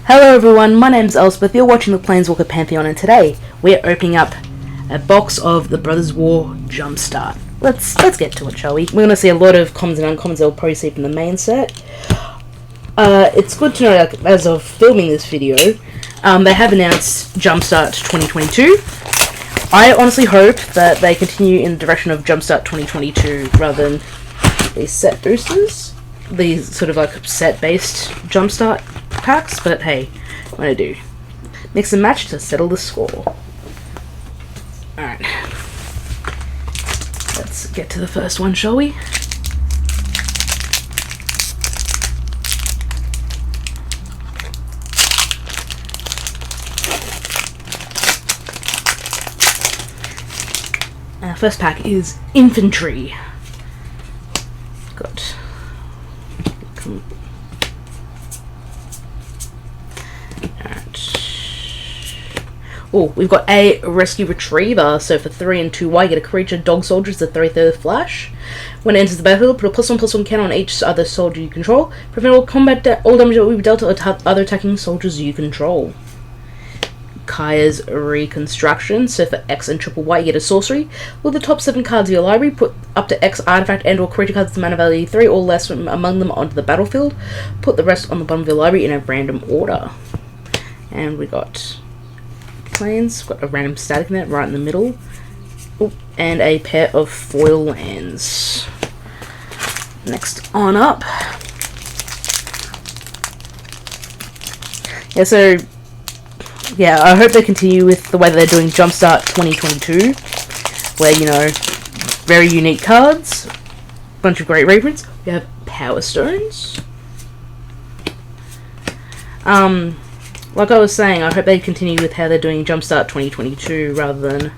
Hello everyone, my name's Elspeth, you're watching the Planeswalker Pantheon, and today we're opening up a box of the Brothers War Jumpstart. Let's get to it, shall we? We're going to see a lot of commons and uncommons that we'll probably see from the main set. It's good to know, like, as of filming this video, they have announced Jumpstart 2022. I honestly hope that they continue in the direction of Jumpstart 2022 rather than these set boosters. These sort of like set-based Jumpstart packs, but hey, what I do. Mix and match to settle the score. Alright. Let's get to the first one, shall we? Our first pack is Infantry. Got... Oh, we've got a Rescue Retriever. So for 3 and 2 white, get a creature, dog soldier, it's a 3/3 flash. When it enters the battlefield, put a +1/+1 counter on each other soldier you control. Prevent all combat all damage that will be dealt to other attacking soldiers you control. Kaya's Reconstruction. So for X and triple white, you get a sorcery. With the top 7 cards of your library, put up to X artifact and or creature cards with mana value 3 or less from among them onto the battlefield. Put the rest on the bottom of your library in a random order. And we got planes, got a random static net right in the middle. Ooh, and a pair of foil lands. Next on up. Yeah, I hope they continue with the way that they're doing Jumpstart 2022, where, you know, very unique cards, bunch of great reprints. We have Power Stones. Like I was saying, I hope they continue with how they're doing Jumpstart 2022 rather than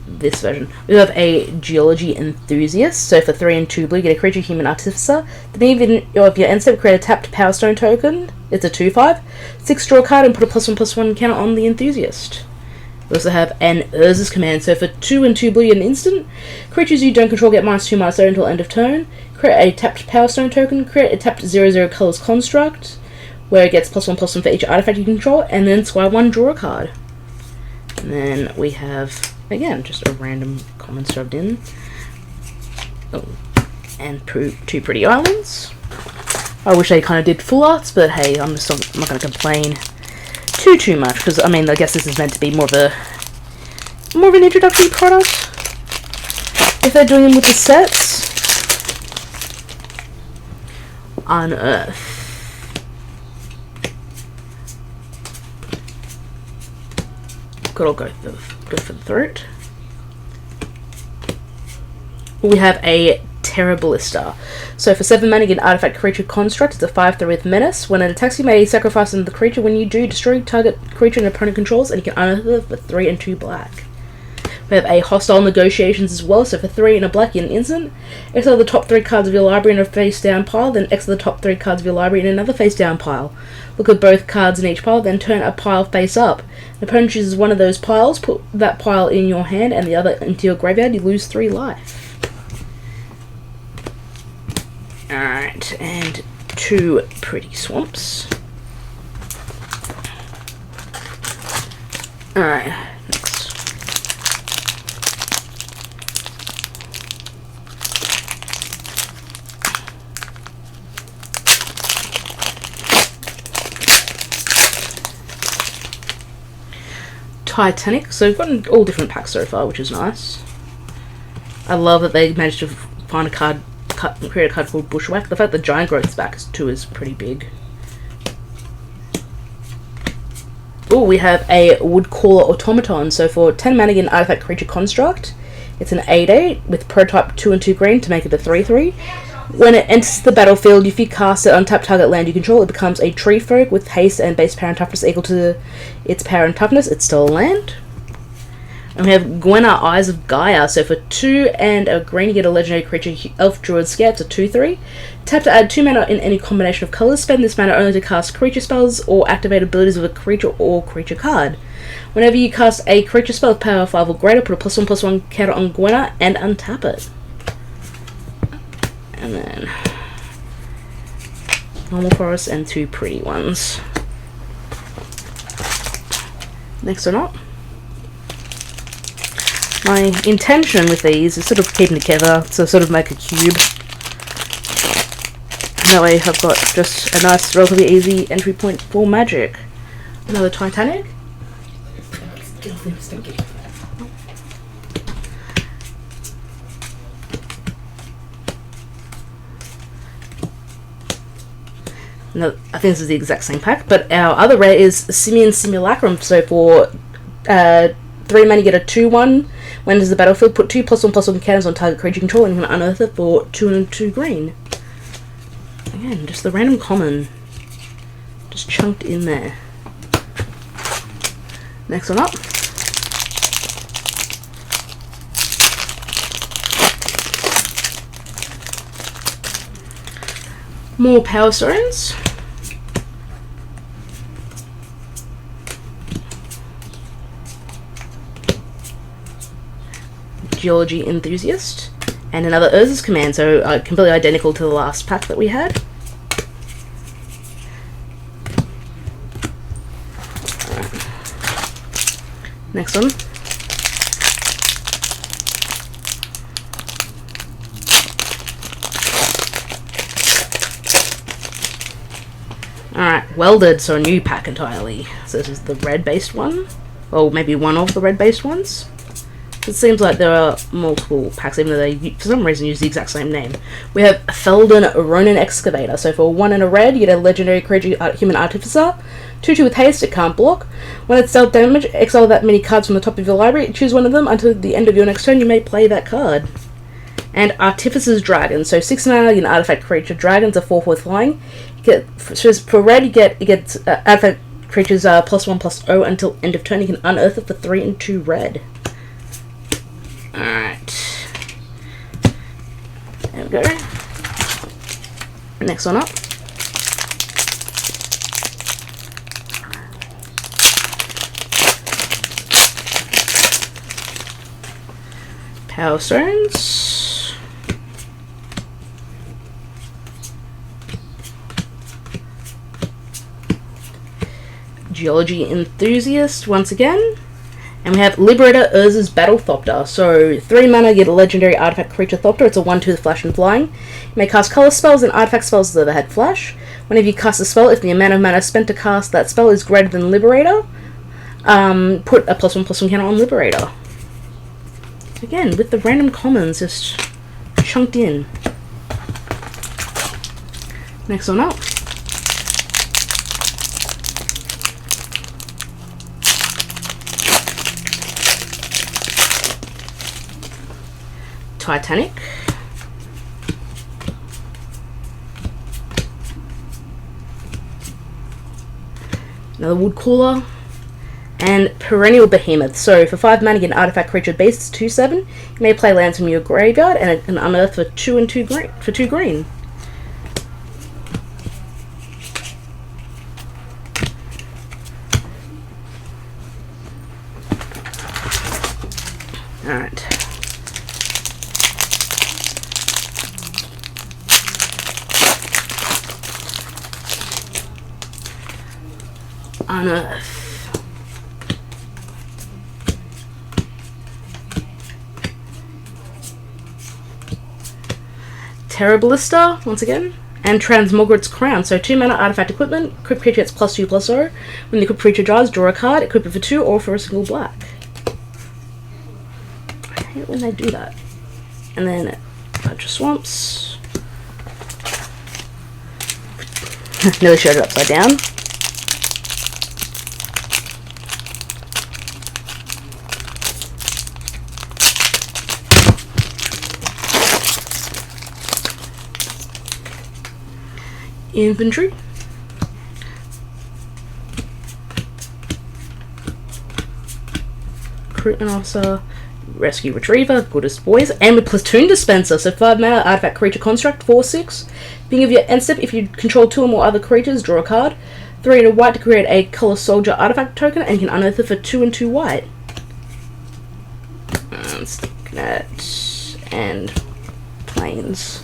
this version. We have a Geology Enthusiast. So for 3 and 2 blue, get a creature, human artificer. The name of your end step, create a tapped Power Stone token. It's a 2/5. 6, draw a card and put a +1/+1 counter on the Enthusiast. We also have an Urza's Command. So for 2 and 2 blue, get an instant. Creatures you don't control get -2/-0 until end of turn. Create a tapped Power Stone token. Create a tapped 0/0 colors construct, where it gets +1/+1 for each artifact you control, and then squire 1, draw a card. And then we have, again, just a random common shoved in. Oh, and 2 pretty islands. I wish they kind of did full arts, but hey, I'm not going to complain too much, because, I mean, I guess this is meant to be more of an introductory product. If they're doing them with the sets. Unearth. I'll go for the throat. We have a Terra Ballista. So for 7 mana, get an artifact creature construct. It's a 5/3 with menace. When it attacks, you may sacrifice the creature. When you do, destroy target creature an opponent controls, and you can unearth it for 3 and 2 black. We have a Hostile Negotiations as well. So for 3 and a black, you get an instant. Exile the top 3 cards of your library in a face down pile, then exile the top 3 cards of your library in another face down pile. Look at both cards in each pile, then turn a pile face up. The opponent chooses one of those piles, put that pile in your hand and the other into your graveyard, you lose 3 life. Alright, and 2 pretty swamps. Alright, next. Titanic. So we've gotten all different packs so far, which is nice. I love that they managed to find a card, create a card called Bushwhack. The fact that Giant Growth's back too is pretty big. Oh, we have a Woodcaller Automaton. So for 10 mana, get an artifact creature construct. It's an 8/8 with prototype 2 and 2 green to make it a 3/3. When it enters the battlefield, if you cast it on tap target land you control, it becomes a tree folk with haste and base power and toughness equal to its power and toughness. It's still a land. And we have Gwenna, Eyes of Gaia. So for 2 and a green, you get a legendary creature, Elf Druid Scout. It's a 2/3. Tap to add 2 mana in any combination of colours. Spend this mana only to cast creature spells or activate abilities of a creature or creature card. Whenever you cast a creature spell with power 5 or greater, put a +1/+1 counter on Gwenna and untap it. And then normal forest and 2 pretty ones. Next one up. My intention with these is sort of keep them together, so sort of make a cube. And that way I've got just a nice, relatively easy entry point for Magic. Another Titanic. No, I think this is the exact same pack, but our other rare is Simian Simulacrum. So for 3 mana, you get a 2/1. When enters the battlefield, put 2+1/+1 counters on target creature control and you can unearth it for 2 and 2 green. Again, just the random common. Just chunked in there. Next one up. More Power Stones. Geology Enthusiast. And another Urza's Command, so completely identical to the last pack that we had. Next one. Alright, Welded, so a new pack entirely. So this is the red-based one. Or maybe one of the red-based ones. It seems like there are multiple packs, even though they, for some reason, use the exact same name. We have Felden Ronin Excavator. So for 1 and a red, you get a legendary creature, Human Artificer. 2/2 with haste, it can't block. When it's dealt damage, exile that many cards from the top of your library. Choose one of them. Until the end of your next turn, you may play that card. And Artificer's Dragon. So 6 mana, you get an artifact creature. Dragons are 4/4 flying. You get, for red, you get artifact creatures +1/+0 until end of turn. You can unearth it for 3 and 2 red. Alright. There we go. Next one up. Power Stones. Geology Enthusiast once again. And we have Liberator Urza's Battle Thopter. So 3 mana, you get a legendary artifact creature Thopter. It's a 1/2 with flash and flying. You may cast color spells and artifact spells that had flash. Whenever you cast a spell, if the amount of mana spent to cast that spell is greater than Liberator, put a +1/+1 counter on Liberator. Again, with the random commons just chunked in. Next one up. Titanic. Another Wood Cooler. And Perennial Behemoth. So for 5 mana, you get an artifact creature base, it's 2/7. You may play lands from your graveyard and an unearth for 2 and 2 green. For 2 green. Alright. Unearth. Terraballista, once again, and Transmogrit's Crown. So 2 mana artifact equipment, equip creature gets +2/+0. When the equipped creature dies, draw a card, equip it for 2 or for a single black. I hate when they do that. And then a bunch of swamps. Nearly showed it upside down. Infantry. Recruitment Officer. Rescue Retriever. Goodest Boys. And with Platoon Dispenser. So 5 mana, artifact creature construct. 4/6. Beginning of your end step, if you control 2 or more other creatures, draw a card. 3 and a white to create a Color Soldier artifact token, and you can unearth it for 2 and 2 white. Sticknet and Plains.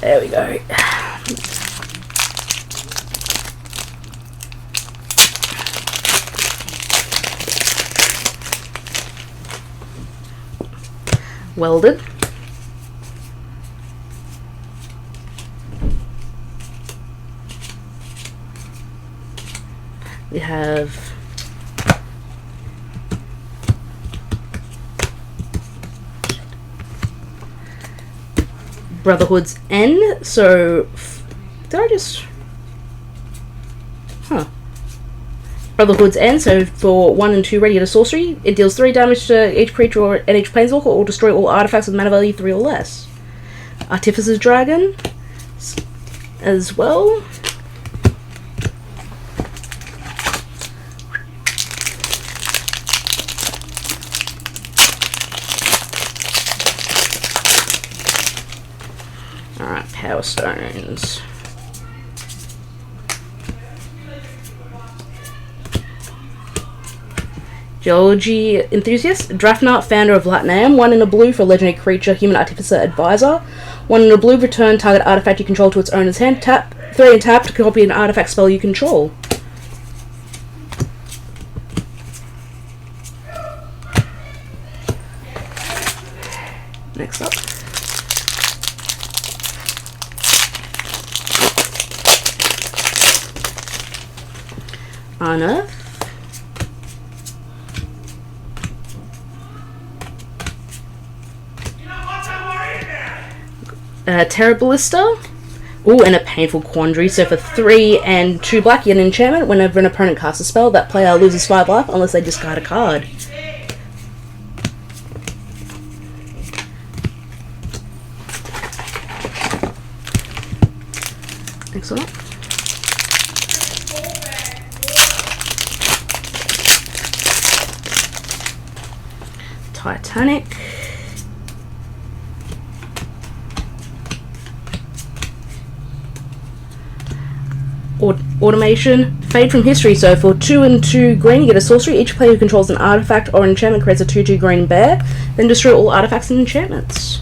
There we go. Welded. We have Brotherhood's End. So, did I just... Brotherhood's End. So, for 1 and 2 regular sorcery, it deals 3 damage to each creature and each planeswalker, or destroy all artifacts with mana value 3 or less. Artificer's Dragon as well. Alright, Power Stones. Geology Enthusiast. Drafnart, founder of Latnam. 1 in a blue for a legendary creature, Human Artificer Advisor. 1 in a blue, return target artifact you control to its owner's hand. Tap 3 and tap to copy an artifact spell you control. Next up. Unearth. Terra Ballista. Ooh, and a Painful Quandary. So for 3 and 2 black, you get an enchantment. Whenever an opponent casts a spell, that player loses 5 life unless they discard a card. Excellent. Titanic. Automation. Fade from History. So for 2 and 2 green, you get a sorcery. Each player who controls an artifact or an enchantment creates a 2/2 green bear. Then destroy all artifacts and enchantments.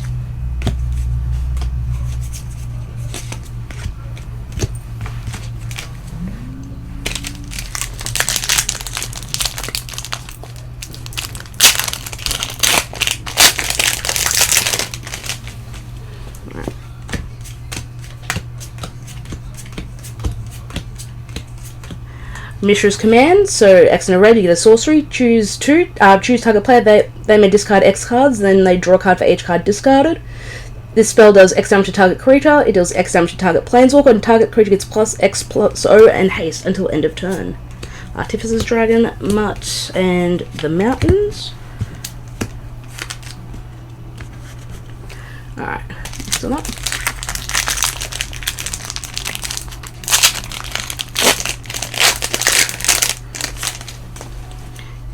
Mishra's Command. So X in a red, you get a sorcery. Choose target player. They may discard X cards, then they draw a card for each card discarded. This spell does X damage to target creature. It deals X damage to target planeswalker, and target creature gets plus X plus O and haste until end of turn. Artificer's Dragon, Mutt, and the Mountains. Alright, next one up.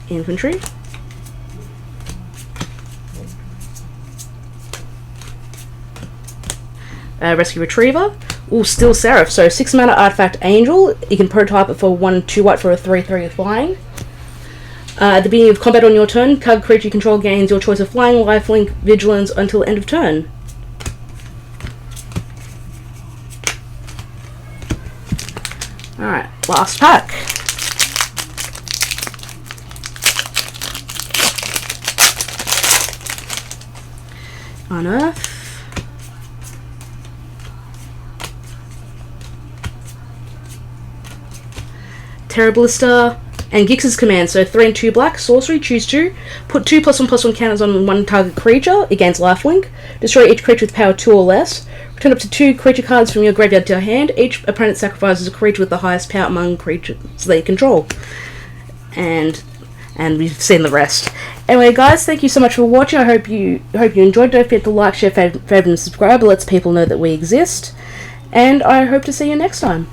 Infantry. Rescue Retriever. Ooh, Steel Seraph. So 6 mana artifact Angel. You can prototype it for 1 2 white for a 3/3 flying. At the beginning of combat on your turn, target creature you control gains your choice of flying, lifelink, vigilance until end of turn. Alright, last pack. Unearth. Terra Ballista and Gix's Command. So 3 and 2 black, sorcery, choose 2. Put 2+1/+1 counters on 1 target creature. It gains lifelink. Destroy each creature with power 2 or less. Return up to 2 creature cards from your graveyard to your hand. Each opponent sacrifices a creature with the highest power among creatures they control. And we've seen the rest. Anyway, guys, thank you so much for watching. I hope you enjoyed. Don't forget to like, share, favorite, and subscribe. It lets people know that we exist. And I hope to see you next time.